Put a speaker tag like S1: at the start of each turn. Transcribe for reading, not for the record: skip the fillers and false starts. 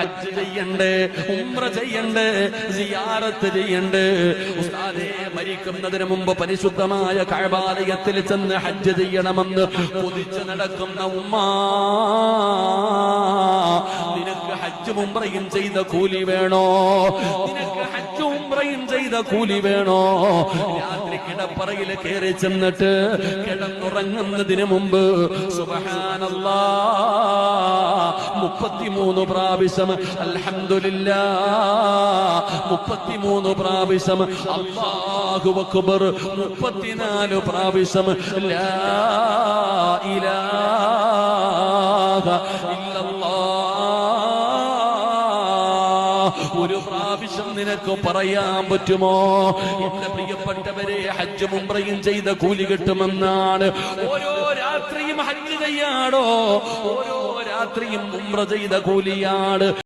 S1: ഹജ്ജ് ചെയ്യണ്ട്, ഉംറ ചെയ്യണ്ട്, സിയാറത്ത് ചെയ്യണ്ട്. ഉസ്താദേ, മരിക്കുന്നതിന് മുമ്പ് പരിശുദ്ധമായ കഅബാലയത്തിൽ ചെന്ന് ഹജ്ജ് ചെയ്യണമെന്ന് കൊതിച്ച് നടക്കുന്ന ഉമ്മ, നിനക്ക് ഹജ്ജും ഉംറയും ചെയ്ത കൂലി വേണോ? നിനക്ക് ഹജ്ജും ഉംറയും ചെയ്ത കൂലി വേണോ? രാത്രി കിടപ്പറയിൽ കയറി ചെന്നിട്ട് കിടന്നുറങ്ങുന്നതിന് മുമ്പ് സുബ്ഹാനല്ലാഹ് 33 പ്രാവശ്യം അൽഹംദുലില്ലാഹ്, 33 പ്രാവശ്യം അല്ലാഹു അക്ബർ, 34 പ്രാവശ്യം ലാ ഇലാഹ ഇല്ലല്ലാഹ് ഒരു പ്രാവശ്യം നിനക്ക് പറയാൻ പറ്റുമോ? എന്റെ പ്രിയപ്പെട്ടവരെ, ഹജ്ജും ഉംറയും ചെയ്ത കൂലി കിട്ടുമെന്നാണ്. ഓരോ രാത്രിയും ഹജ്ജ് ചെയ്യാടോ, ഓരോ രാത്രിയും ഉംറ ചെയ്ത കൂലിയാണ്.